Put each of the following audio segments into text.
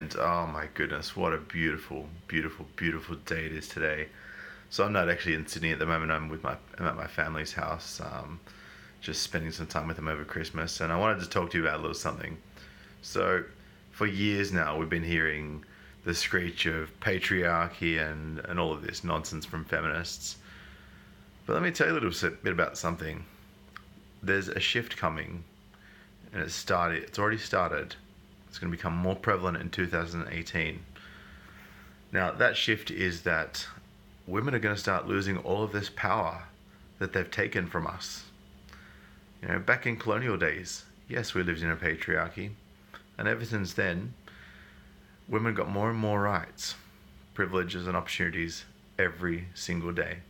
And oh my goodness, what a beautiful, beautiful, beautiful day it is today. So I'm not actually in Sydney at the moment. I'm at my family's house, just spending some time with them over Christmas. And I wanted to talk to you about a little something. So for years now, we've been hearing the screech of patriarchy and all of this nonsense from feminists. But let me tell you a little bit about something. There's a shift coming, and it's started. It's already started. It's going to become more prevalent in 2018. Now, that shift is that women are going to start losing all of this power that they've taken from us. You know, back in colonial days, yes, we lived in a patriarchy, and ever since then, women got more and more rights, privileges, and opportunities every single day.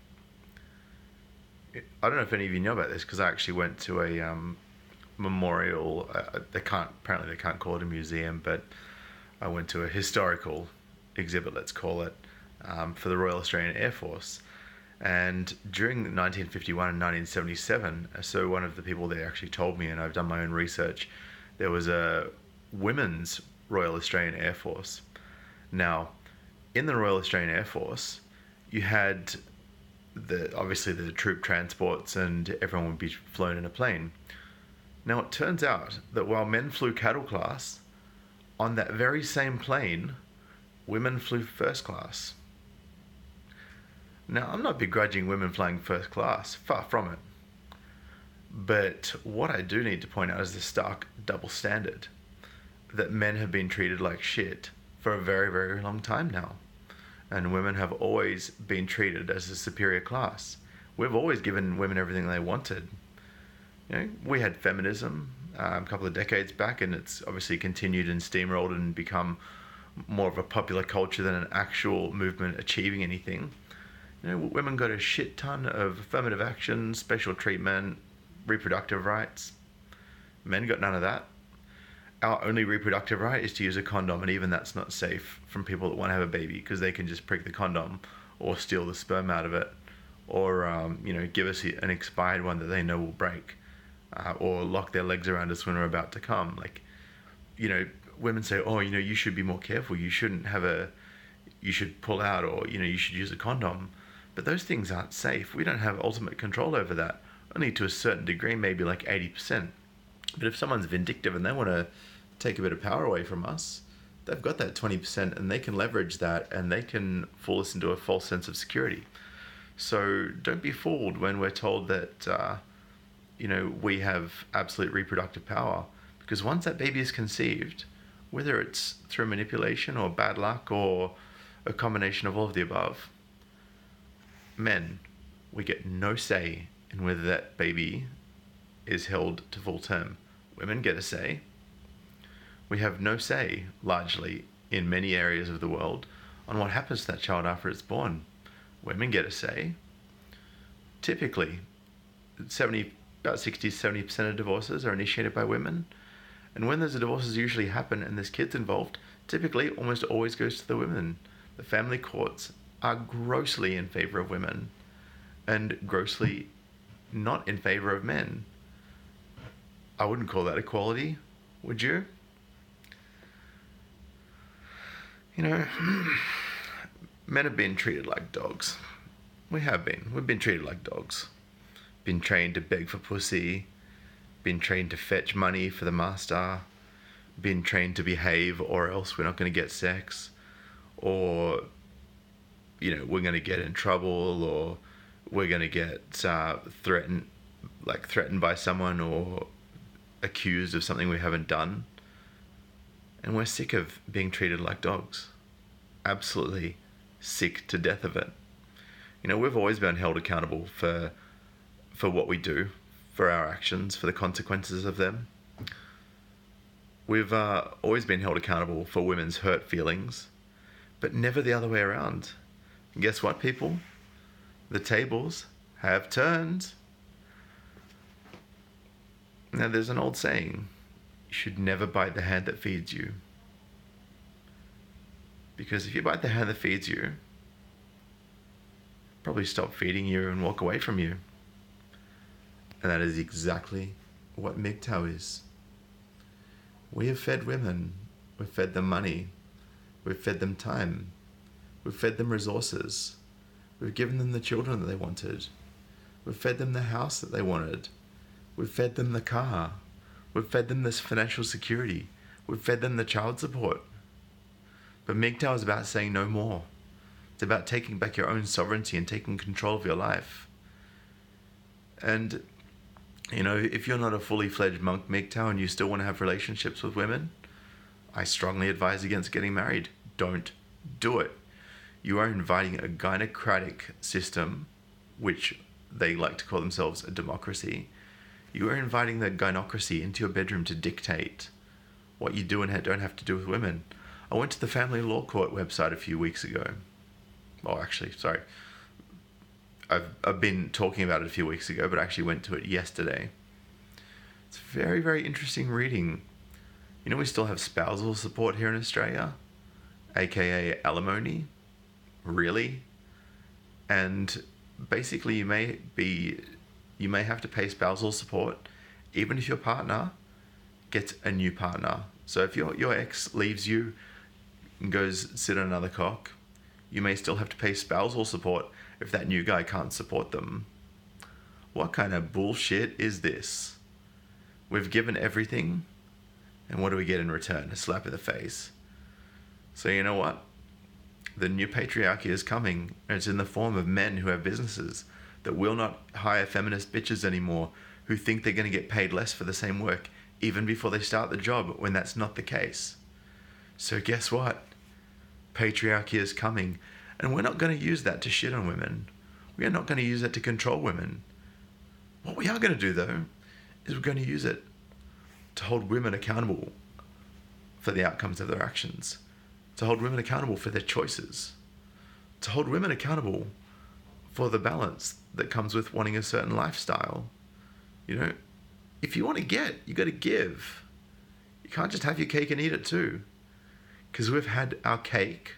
I don't know if any of you know about this because I actually went to a memorial. Apparently they can't call it a museum, but I went to a historical exhibit, let's call it, for the Royal Australian Air Force. And during 1951 and 1977, so one of the people there actually told me, and I've done my own research, there was a women's Royal Australian Air Force. Now, in the Royal Australian Air Force, you had obviously the troop transports and everyone would be flown in a plane. Now, it turns out that while men flew cattle class, on that very same plane, women flew first class. Now, I'm not begrudging women flying first class, far from it. But what I do need to point out is the stark double standard that men have been treated like shit for a very, very long time now. And women have always been treated as a superior class. We've always given women everything they wanted. You know, we had feminism a couple of decades back, and it's obviously continued and steamrolled and become more of a popular culture than an actual movement achieving anything. You know, women got a shit ton of affirmative action, special treatment, reproductive rights. Men got none of that. Our only reproductive right is to use a condom, and even that's not safe from people that want to have a baby because they can just prick the condom or steal the sperm out of it, or give us an expired one that they know will break, or lock their legs around us when we're about to come. Like, women say, oh, you should be more careful. You shouldn't you should pull out, or you should use a condom. But those things aren't safe. We don't have ultimate control over that. Only to a certain degree, maybe like 80%. But if someone's vindictive and they want to take a bit of power away from us, they've got that 20% and they can leverage that and they can fool us into a false sense of security. So don't be fooled when we're told that, we have absolute reproductive power. Because once that baby is conceived, whether it's through manipulation or bad luck or a combination of all of the above, men, we get no say in whether that baby is held to full term. Women get a say. We have no say, largely, in many areas of the world, on what happens to that child after it's born. Women get a say. Typically, about 60-70% of divorces are initiated by women. And when those divorces usually happen and there's kids involved, typically almost always goes to the women. The family courts are grossly in favor of women and grossly not in favor of men. I wouldn't call that equality, would you? Men have been treated like dogs. We have been. We've been treated like dogs. Been trained to beg for pussy. Been trained to fetch money for the master. Been trained to behave or else we're not going to get sex. Or, we're going to get in trouble, or we're going to get threatened by someone, or accused of something we haven't done. And we're sick of being treated like dogs. Absolutely sick to death of it. We've always been held accountable for what we do, for our actions, for the consequences of them. We've always been held accountable for women's hurt feelings, but never the other way around. And guess what, people? The tables have turned. Now, there's an old saying, you should never bite the hand that feeds you. Because if you bite the hand that feeds you, probably stop feeding you and walk away from you. And that is exactly what MGTOW is. We have fed women. We've fed them money. We've fed them time. We've fed them resources. We've given them the children that they wanted. We've fed them the house that they wanted. We've fed them the car. We've fed them this financial security. We've fed them the child support. But MGTOW is about saying no more. It's about taking back your own sovereignty and taking control of your life. And, you know, if you're not a fully fledged monk MGTOW and you still want to have relationships with women, I strongly advise against getting married. Don't do it. You are inviting a gynocratic system, which they like to call themselves a democracy. You are inviting the gynocracy into your bedroom to dictate what you do and don't have to do with women. I went to the family law court website a few weeks ago. Oh, actually, sorry. I've been talking about it a few weeks ago, but I actually went to it yesterday. It's very, very interesting reading. You know, we still have spousal support here in Australia, aka alimony. Really? And basically you may have to pay spousal support even if your partner gets a new partner. So if your ex leaves you and goes sit on another cock, you may still have to pay spousal support if that new guy can't support them. What kind of bullshit is this? We've given everything, and what do we get in return? A slap in the face. So you know what? The new patriarchy is coming, and it's in the form of men who have businesses that will not hire feminist bitches anymore, who think they're going to get paid less for the same work even before they start the job, when that's not the case. So guess what? Patriarchy is coming, and we're not going to use that to shit on women. We are not going to use that to control women. What we are going to do, though, is we're going to use it to hold women accountable for the outcomes of their actions, to hold women accountable for their choices, to hold women accountable for the balance that comes with wanting a certain lifestyle. You know, if you want to get, you got to give. You can't just have your cake and eat it too. Because we've had our cake,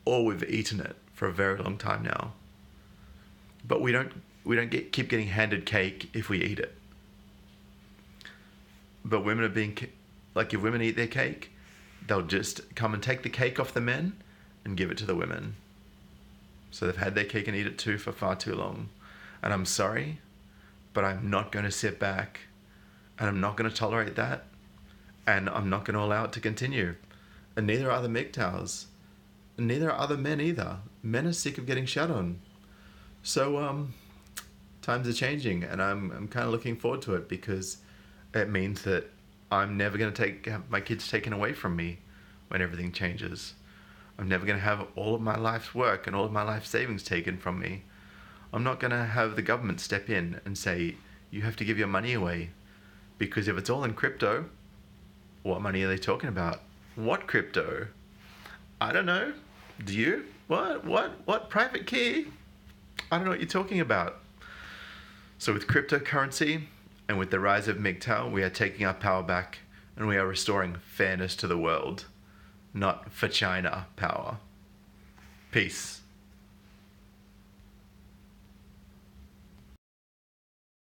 or we've eaten it for a very long time now. But we don't keep getting handed cake if we eat it. But women are being, like, if women eat their cake, they'll just come and take the cake off the men and give it to the women. So they've had their cake and eat it too for far too long. And I'm sorry, but I'm not going to sit back, and I'm not going to tolerate that, and I'm not going to allow it to continue. And neither are the MGTOWs. And neither are other men either. Men are sick of getting shat on. So times are changing, and I'm kind of looking forward to it, because it means that I'm never going to have my kids taken away from me when everything changes. I'm never going to have all of my life's work and all of my life savings taken from me. I'm not going to have the government step in and say, you have to give your money away. Because if it's all in crypto, what money are they talking about? What crypto? I don't know. Do you? What private key? I don't know what you're talking about. So with cryptocurrency and with the rise of MGTOW, we are taking our power back, and we are restoring fairness to the world, not for China power. Peace.